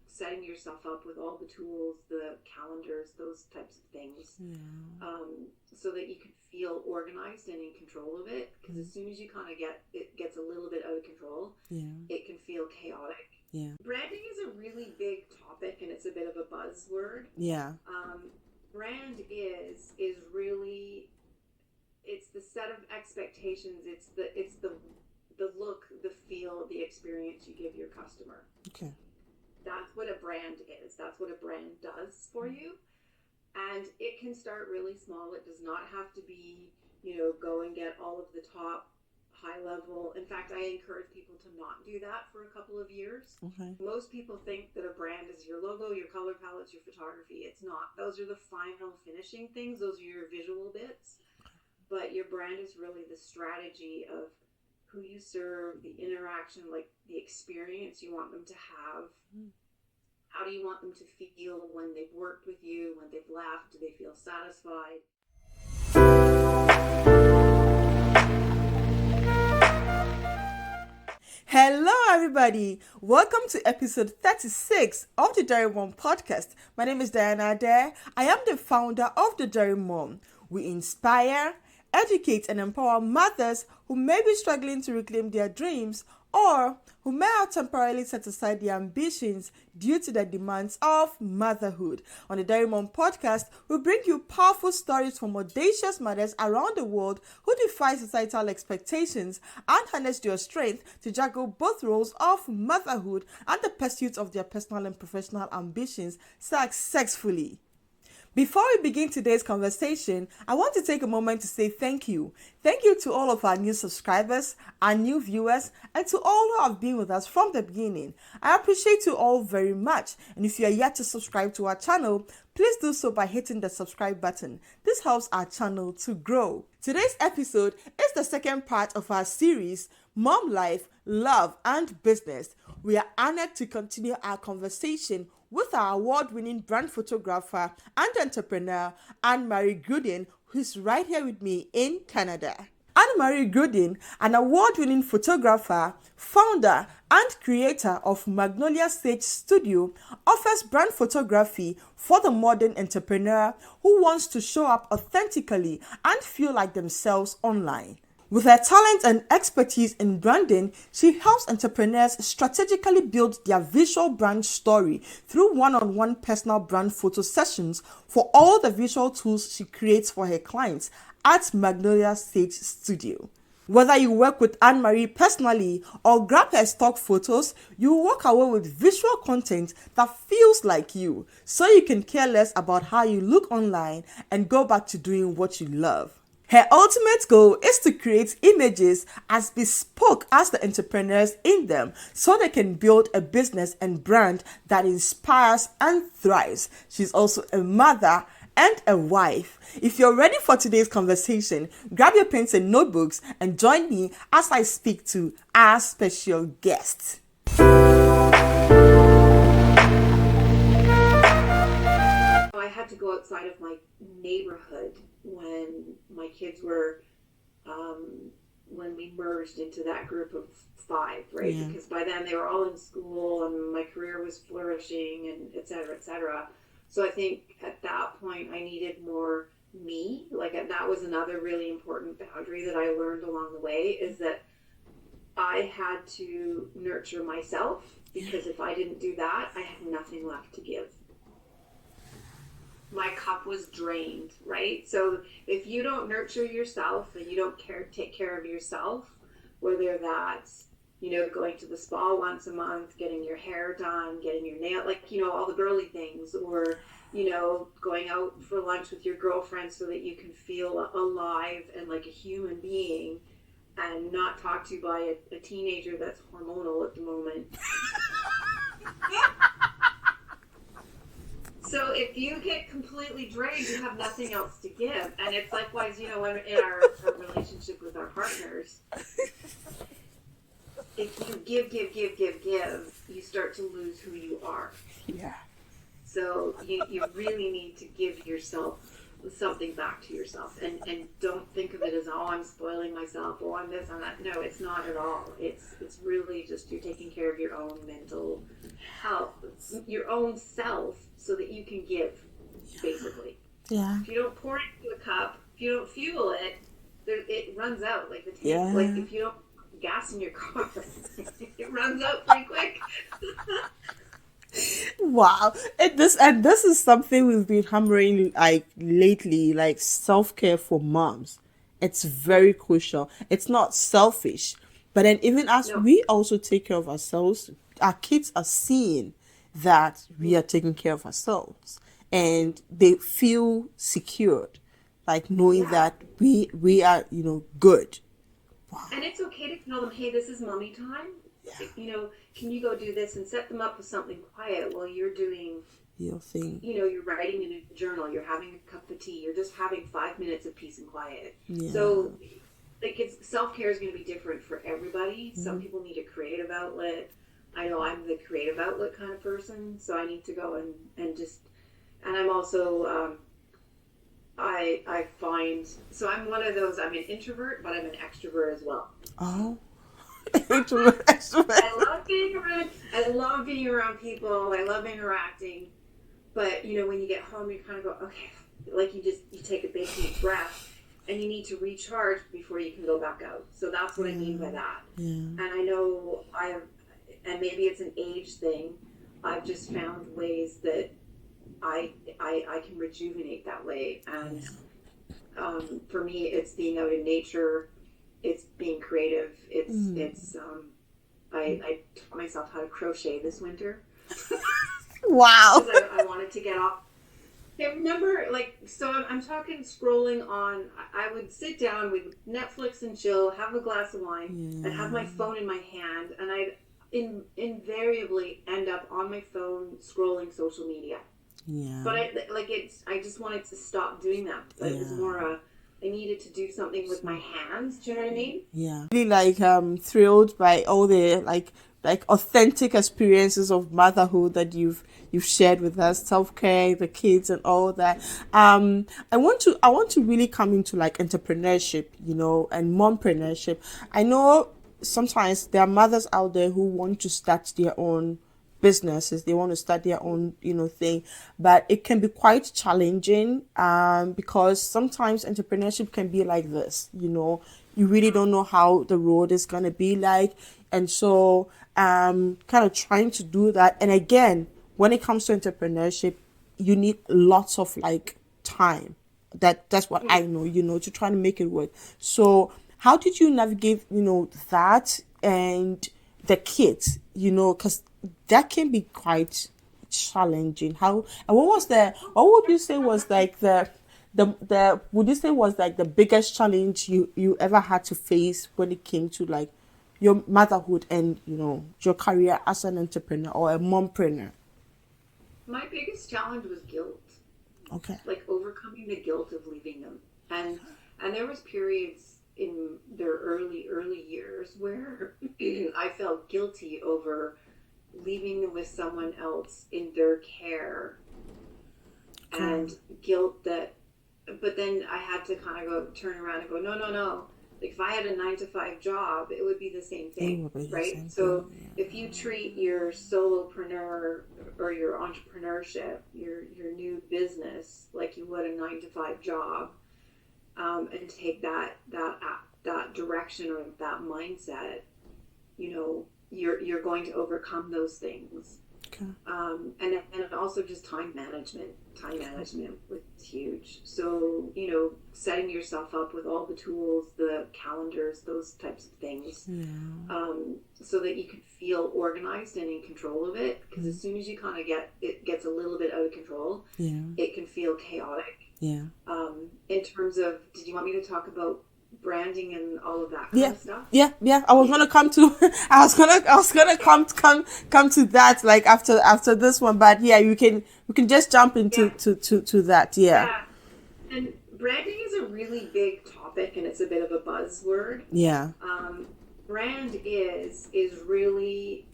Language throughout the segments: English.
setting yourself up with all the tools, the calendars, those types of things, so that you can feel organized and in control of it. Because as soon as you kind of gets a little bit out of control, it can feel chaotic. Yeah. Branding is a really big topic, and it's a bit of a buzzword. Yeah. Brand is really, it's the set of expectations. It's the look, the feel, the experience you give your customer. Okay. That's what a brand is. That's what a brand does for you. And it can start really small. It does not have to be, go and get all of the top high level. In fact, I encourage people to not do that for a couple of years. Okay. Most people think that a brand is your logo, your color palettes, your photography. It's not. Those are the final finishing things. Those are your visual bits. But your brand is really the strategy of who you serve, the interaction, like the experience you want them to have. How do you want them to feel when they've worked with you, when they've laughed? Do they feel satisfied? Hello, everybody. Welcome to episode 36 of the Dairy Mom podcast. My name is Diana Adair. I am the founder of the Dairy Mom. We inspire, educate, and empower mothers who may be struggling to reclaim their dreams or who may have temporarily set aside their ambitions due to the demands of motherhood. On the Dairy Mom podcast, we bring you powerful stories from audacious mothers around the world who defy societal expectations and harness their strength to juggle both roles of motherhood and the pursuit of their personal and professional ambitions successfully. Before we begin today's conversation, I want to take a moment to say thank you. Thank you to all of our new subscribers, our new viewers, and to all who have been with us from the beginning. I appreciate you all very much. And if you are yet to subscribe to our channel, please do so by hitting the subscribe button. This helps our channel to grow. Today's episode is the second part of our series, Mom Life, Love, and Business. We are honored to continue our conversation with our award-winning brand photographer and entrepreneur, Annemarie Gruden, who's right here with me in Canada. Annemarie Gruden, an award-winning photographer, founder, and creator of Magnolia Sage Studio, offers brand photography for the modern entrepreneur who wants to show up authentically and feel like themselves online. With her talent and expertise in branding, she helps entrepreneurs strategically build their visual brand story through one-on-one personal brand photo sessions for all the visual tools she creates for her clients at Magnolia Sage Studio. Whether you work with Annemarie personally or grab her stock photos, you will walk away with visual content that feels like you, so you can care less about how you look online and go back to doing what you love. Her ultimate goal is to create images as bespoke as the entrepreneurs in them so they can build a business and brand that inspires and thrives. She's also a mother and a wife. If you're ready for today's conversation, grab your pens and notebooks and join me as I speak to our special guest. I had to go outside of my neighborhood when my kids were, when we merged into that group of 5, right? Yeah. Because by then they were all in school and my career was flourishing and et cetera, et cetera. So I think at that point I needed more me. Like that was another really important boundary that I learned along the way, is that I had to nurture myself, because if I didn't do that, I had nothing left to give. My cup was drained, right? So if you don't nurture yourself and you don't take care of yourself, whether that's, going to the spa once a month, getting your hair done, getting your nail, all the girly things, or, going out for lunch with your girlfriend so that you can feel alive and like a human being and not talked to by a teenager that's hormonal at the moment. So if you get completely drained, you have nothing else to give. And it's likewise, in our relationship with our partners, if you give, you start to lose who you are. Yeah. So you really need to give yourself something back to yourself. And don't think of it as, I'm spoiling myself, I'm this, I'm that. No, it's not at all. It's really just you're taking care of your own mental health. your own self so that you can give, basically. Yeah. If you don't pour it into a cup, if you don't fuel it, it runs out. Like the tank, Yeah. like if you don't put gas in your car, it runs out pretty quick. Wow. And this is something we've been hammering like lately, like self-care for moms. It's very crucial. It's not selfish. But then even as No. we also take care of ourselves, our kids are seeing that we are taking care of ourselves and they feel secured, like knowing that we are, good. And it's okay to tell them, hey, this is mommy time. Can you go do this, and set them up with something quiet while you're doing Your thing. You're writing in a journal, you're having a cup of tea, you're just having 5 minutes of peace and quiet. Yeah. So self-care is going to be different for everybody. Some people need a creative outlet. I know I'm the creative outlet kind of person, so I need to go and I'm also I find, so I'm one of those, I'm an introvert, but I'm an extrovert as well. Oh. Introvert, extrovert. I love being around people. I love interacting. But, when you get home, you kind of go, okay, like you take a big deep breath and you need to recharge before you can go back out. So that's what I mean by that. Yeah. And I know and maybe it's an age thing, I've just found ways that I can rejuvenate that way. And for me, it's being out in nature. It's being creative. I taught myself how to crochet this winter. Wow. I wanted to get off. I remember, so I'm talking scrolling on, I would sit down with Netflix and chill, have a glass of wine, and have my phone in my hand, and I'd invariably end up on my phone scrolling social media. Yeah. But I just wanted to stop doing that. It was more I needed to do something with my hands. Do you know what I mean? Yeah. Really thrilled by all the like authentic experiences of motherhood that you've shared with us, self-care, the kids and all that. I want to really come into entrepreneurship, and mompreneurship. I know sometimes there are mothers out there who want to start their own businesses, they want to start their own thing, but it can be quite challenging because sometimes entrepreneurship can be like this, you really don't know how the road is going to be like, and so kind of trying to do that. And again, when it comes to entrepreneurship, you need lots of time. That's what I know, to try to make it work. So how did you navigate that and the kids, because that can be quite challenging. What would you say was the biggest challenge you ever had to face when it came to your motherhood and your career as an entrepreneur or a mompreneur? My biggest challenge was guilt. Okay. Overcoming the guilt of leaving them. And there was periods in their early years where I felt guilty over leaving them with someone else in their care, and guilt but then I had to kind of turn around and go, no. If I had a 9-to-5 job, it would be the same thing, right? So if you treat your solopreneur or your entrepreneurship, your new business, like you would a 9-to-5 job, and take that direction or that mindset, you're going to overcome those things. Okay. And also just time management. Time management was huge. So, setting yourself up with all the tools, the calendars, those types of things, so that you can feel organized and in control of it. Because as soon as you kind of gets a little bit out of control, it can feel chaotic. Yeah. In terms of, did you want me to talk about branding and all of that kind of stuff? Yeah. I was gonna come to I was gonna come to that after this one, but we can just jump into to that. Yeah. And branding is a really big topic, and it's a bit of a buzzword. Yeah. Brand is really,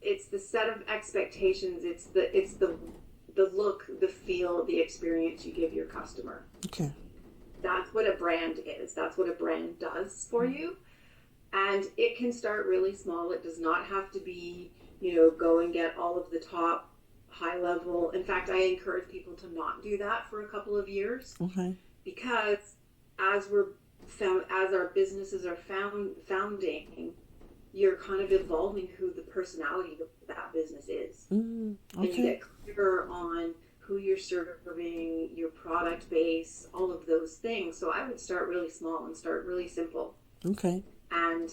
it's the set of expectations. It's the look, the feel, the experience you give your customer. Okay. That's what a brand is. That's what a brand does for you. And it can start really small. It does not have to be, go and get all of the top high level. In fact, I encourage people to not do that for a couple of years. Okay. Because as our businesses are founding, you're kind of evolving who the personality of that business is. Okay. And you get clearer on who you're serving, your product base, all of those things. So I would start really small and start really simple. Okay. And,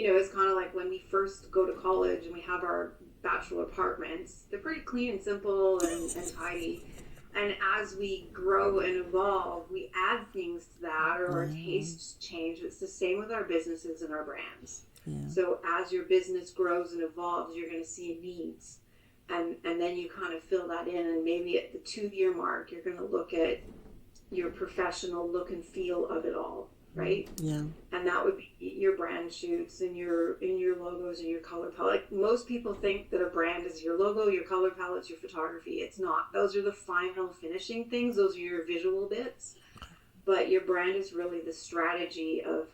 it's kind of like when we first go to college and we have our bachelor apartments, they're pretty clean and simple and tidy. And as we grow and evolve, we add things to that, or our tastes change. It's the same with our businesses and our brands. Yeah. So as your business grows and evolves, you're going to see needs. And then you kind of fill that in. And maybe at the 2-year mark, you're going to look at your professional look and feel of it all, right? Yeah. And that would be your brand shoots and your logos and your color palette. Like, most people think that a brand is your logo, your color palettes, your photography. It's not. Those are the final finishing things. Those are your visual bits. But your brand is really the strategy of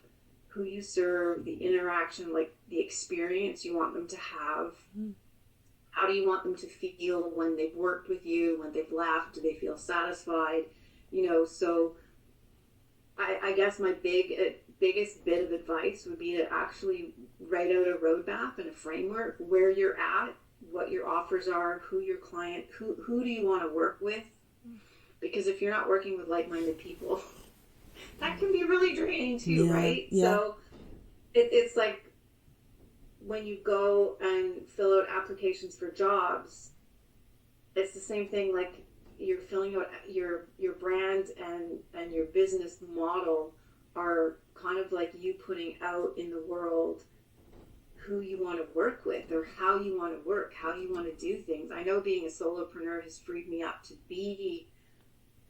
who you serve, the interaction, like the experience you want them to have. How do you want them to feel when they've worked with you, when they've left? Do they feel satisfied? So I guess my biggest bit of advice would be to actually write out a roadmap and a framework where you're at, what your offers are, who your client, who do you want to work with? Because if you're not working with like-minded people, that can be really draining too, right? Yeah. So it's like when you go and fill out applications for jobs, it's the same thing. Like, you're filling out your brand and your business model are kind of like you putting out in the world who you want to work with, or how you want to work, how you want to do things. I know being a solopreneur has freed me up to be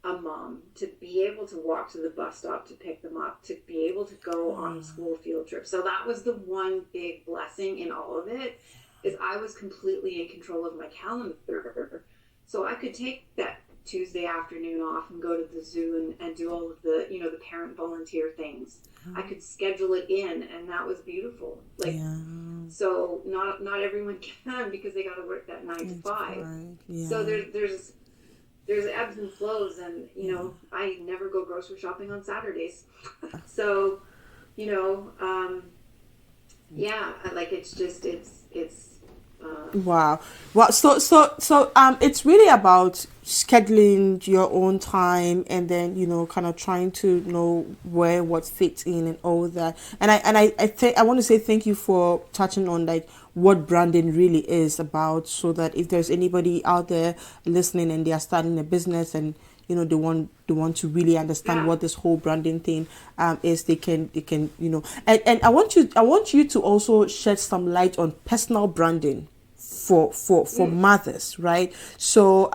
a mom, to be able to walk to the bus stop to pick them up, to be able to go on a school field trip. So that was the one big blessing in all of it, is I was completely in control of my calendar. So I could take that Tuesday afternoon off and go to the zoo and do all of the, the parent volunteer things. I could schedule it in, and that was beautiful. So not everyone can, because they got to work that 9 to 5. Yeah. So there's ebbs and flows, and I never go grocery shopping on Saturdays. So like it's wow. Well, so it's really about scheduling your own time, and then kind of trying to know where what fits in and all that. And I think I want to say thank you for touching on like what branding really is about, so that if there's anybody out there listening and they are starting a business and they want to really understand what this whole branding thing is, they can and I want you to also shed some light on personal branding for mothers, right? So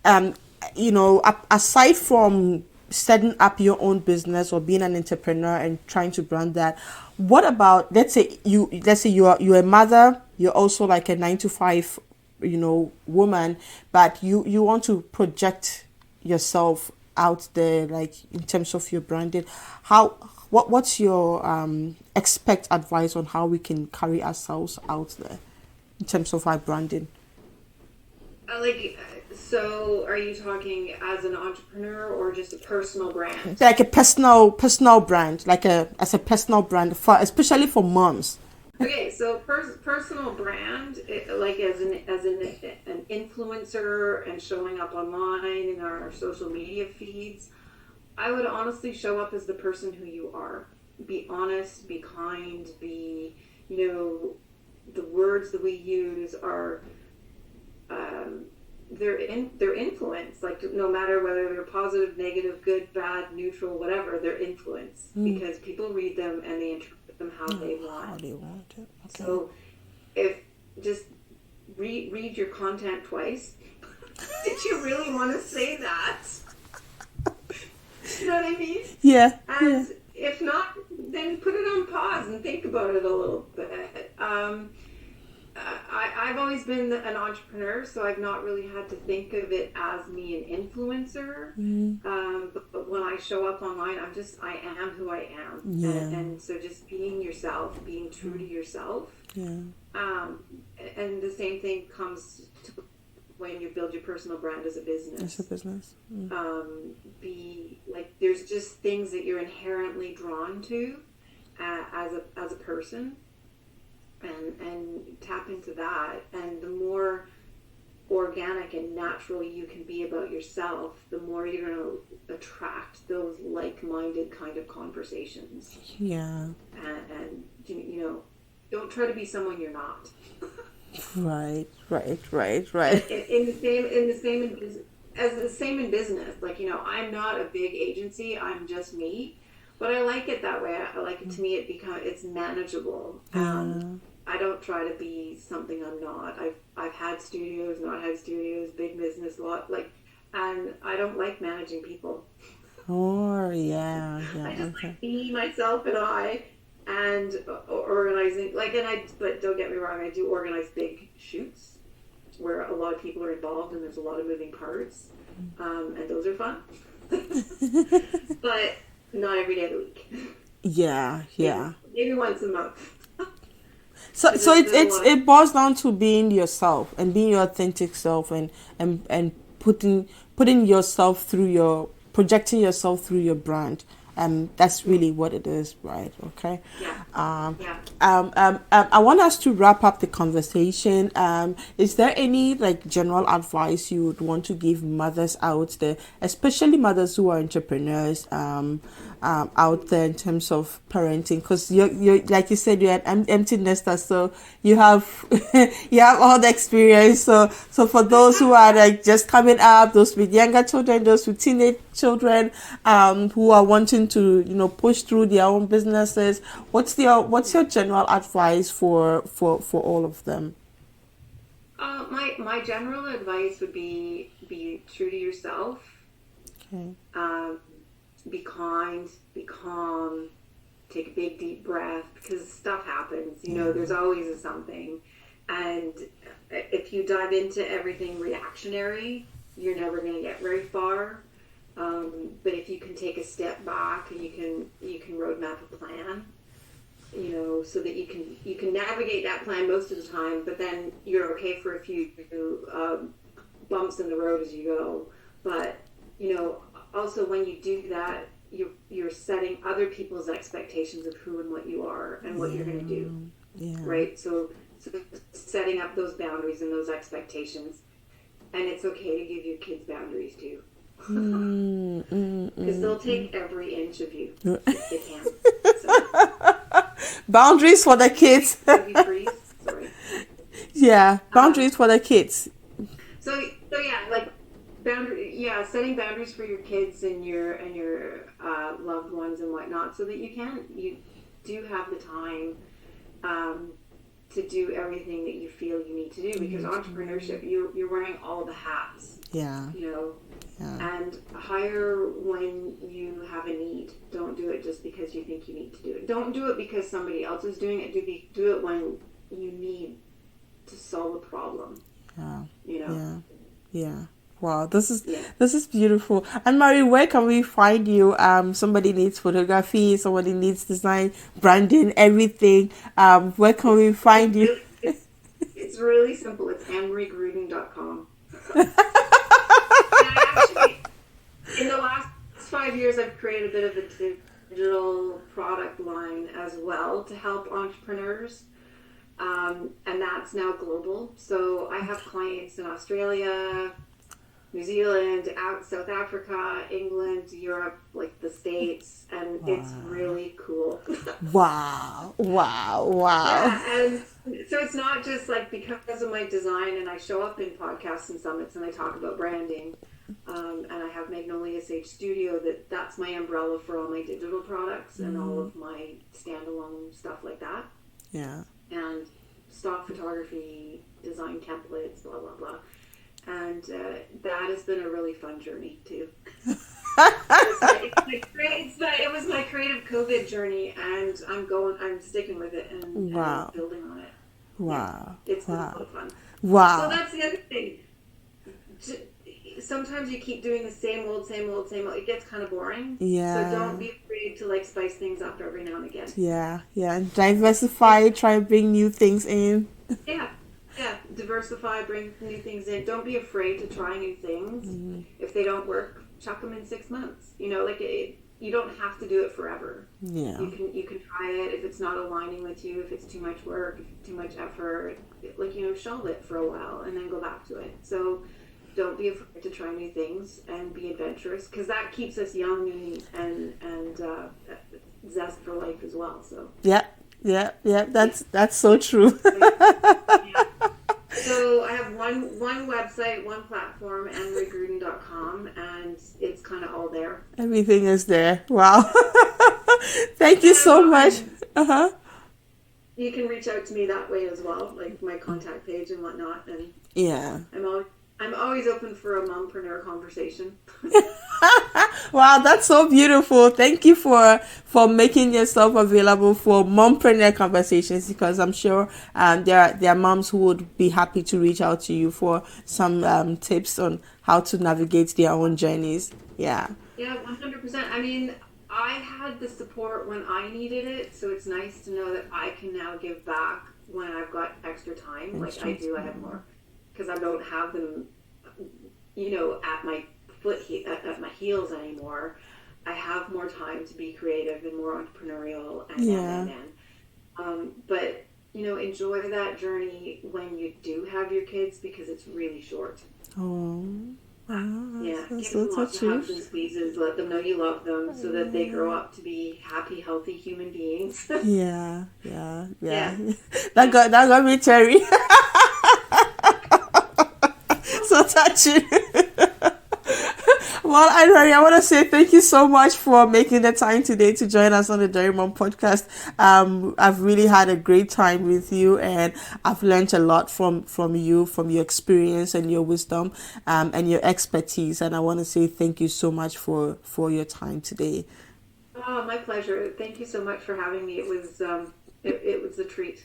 aside from setting up your own business or being an entrepreneur and trying to brand that, what about, let's say you're a mother, you're also like a 9 to 5 woman, but you want to project yourself out there, like in terms of your branding. What's your expert advice on how we can carry ourselves out there in terms of our branding? So are you talking as an entrepreneur or just a personal brand? Like a personal brand, as a personal brand, especially for moms. Okay, so personal brand, like as an influencer and showing up online in our social media feeds, I would honestly show up as the person who you are. Be honest, be kind, be, the words that we use are, they're influence. Like, no matter whether they're positive, negative, good, bad, neutral, whatever, they're influence. Because people read them and they interpret them how they want it. Okay. So if just read your content twice. Did you really want to say that? You know what I mean? Yeah. And if not, then put it on pause and think about it a little bit. I've always been an entrepreneur, so I've not really had to think of it as me an influencer. But when I show up online, I am who I am. Yeah. And so just being yourself, being true to yourself. Yeah. And the same thing comes to when you build your personal brand as a business. As a business. Be like, there's just things that you're inherently drawn to as a person, and tap into that. And the more organic and natural you can be about yourself, the more you're going to attract those like-minded kind of conversations. Yeah. And you know, don't try to be someone you're not. Right. In the same in business. Like, you know, I'm not a big agency. I'm just me, but I like it that way. I like it. To me, it's manageable. I don't try to be something I'm not. I've had studios, not had studios, big business, and I don't like managing people. Oh, yeah. I just like me, myself, and I, and organizing. But don't get me wrong, I do organize big shoots where a lot of people are involved and there's a lot of moving parts, and those are fun. But not every day of the week. Yeah. Maybe once a month. So it boils down to being yourself and being your authentic self, and putting yourself through projecting yourself through your brand. That's really what it is, right? Okay. Yeah. I want us to wrap up the conversation. Is there any general advice you would want to give mothers out there, especially mothers who are entrepreneurs, out there in terms of parenting? Because you're like you said, you're an empty nester, so you have you have all the experience. So for those who are just coming up, those with younger children, those with teenage children, who are wanting to push through their own businesses, what's your general advice for all of them? My general advice would be true to yourself. Okay. Be kind, be calm, take a big deep breath, because stuff happens. There's always something, and if you dive into everything reactionary, you're never going to get very far. But if you can take a step back and you can roadmap a plan, so that you can navigate that plan most of the time, but then you're okay for a few bumps in the road as you go. But also when you do that, you're setting other people's expectations of who and what you are and what you're going to do. Yeah. Right? So setting up those boundaries and those expectations, and it's okay to give your kids boundaries too. Because they'll take every inch of you if they can. So. Boundaries for the kids. Sorry. Yeah, boundaries for the kids. So yeah, setting boundaries for your kids and your loved ones and whatnot, so that you do have the time to do everything that you feel you need to do. Because entrepreneurship, you're wearing all the hats. Yeah. And hire when you have a need. Don't do it just because you think you need to do it. Don't do it because somebody else is doing it. Do it when you need to solve a problem. Yeah. Wow, this is beautiful. Annemarie, where can we find you? Somebody needs photography, somebody needs design, branding, everything. Where can we find you? It's really simple. It's AnnemareGruden.com. Actually, in the last 5 years, I've created a bit of a digital product line as well to help entrepreneurs. And that's now global. So I have clients in Australia, New Zealand, South Africa, England, Europe, the States, and It's really cool. Wow. Yeah, and so it's not just because of my design, and I show up in podcasts and summits and I talk about branding, and I have Magnolia Sage Studio, that's my umbrella for all my digital products and all of my standalone stuff like that. Yeah. And stock photography, design templates, blah, blah, blah. And that has been a really fun journey too. It was my creative COVID journey, and I'm sticking with it and building on it. Wow. Yeah, it's been a lot of fun. Wow. So that's the other thing. Sometimes you keep doing the same old. It gets kind of boring. Yeah. So don't be afraid to spice things up every now and again. Yeah. And diversify, try and bring new things in. Yeah. Yeah, diversify, bring new things in. Don't be afraid to try new things. If they don't work, chuck them in 6 months. You know, you don't have to do it forever. Yeah. You can try it if it's not aligning with you, if it's too much work, if it's too much effort. Shelve it for a while and then go back to it. So don't be afraid to try new things and be adventurous, because that keeps us young and zest for life as well. So yeah. That's so true. Yeah. So I have one website, one platform, AnnemareGruden.com, and it's kind of all there. Everything is there. Wow. Thank you so much. You can reach out to me that way as well, like my contact page and whatnot. And yeah, I'm always open for a mompreneur conversation. Wow, that's so beautiful. Thank you for making yourself available for mompreneur conversations, because I'm sure there are moms who would be happy to reach out to you for some tips on how to navigate their own journeys. Yeah. Yeah, 100%. I mean, I had the support when I needed it, so it's nice to know that I can now give back when I've got extra time. Like I do, I have more, because I don't have them, at my at my heels anymore. I have more time to be creative and more entrepreneurial but enjoy that journey when you do have your kids, because it's really short. Oh, wow, yeah, give so them lots of hugs and squeezes. Let them know you love them, so that they grow up to be happy, healthy human beings. yeah. That got me cherry. So touching. Well, Annemarie, I want to say thank you so much for making the time today to join us on the Dairy Mom podcast. I've really had a great time with you, and I've learned a lot from you, from your experience and your wisdom, and your expertise. And I want to say thank you so much for your time today. Oh, my pleasure. Thank you so much for having me. It was it was a treat.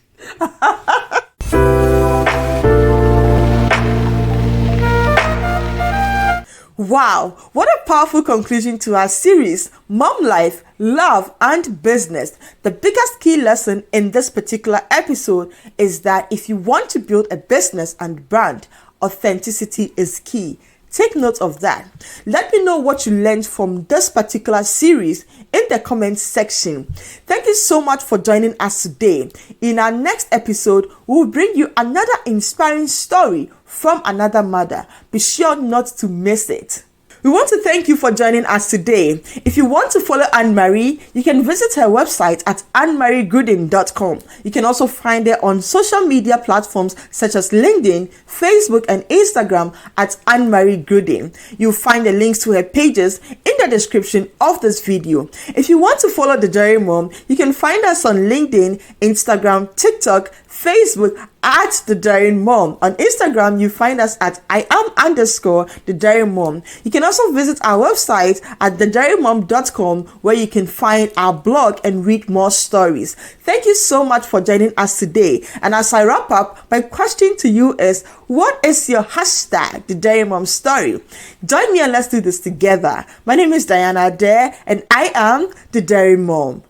Wow, what a powerful conclusion to our series, Mom Life, Love and Business. The biggest key lesson in this particular episode is that if you want to build a business and brand, authenticity is key. Take note of that. Let me know what you learned from this particular series in the comments section. Thank you so much for joining us today. In our next episode, we will bring you another inspiring story from another mother. Be sure not to miss it. We want to thank you for joining us today. If you want to follow Annemarie, you can visit her website at annemarieguden.com. You can also find her on social media platforms such as LinkedIn, Facebook, and Instagram at Annemarie Gruden. You'll find the links to her pages in the description of this video. If you want to follow the Dairy Mom, you can find us on LinkedIn, Instagram, TikTok, Facebook at the Dairy Mom. On Instagram, you find us at @the Dairy Mom. You can also visit our website at thedairymom.com, where you can find our blog and read more stories. Thank you so much for joining us today. And as I wrap up, my question to you is, what is your hashtag, the Dairy Mom story? Join me and let's do this together. My name is Diana Adair, and I am the Dairy Mom.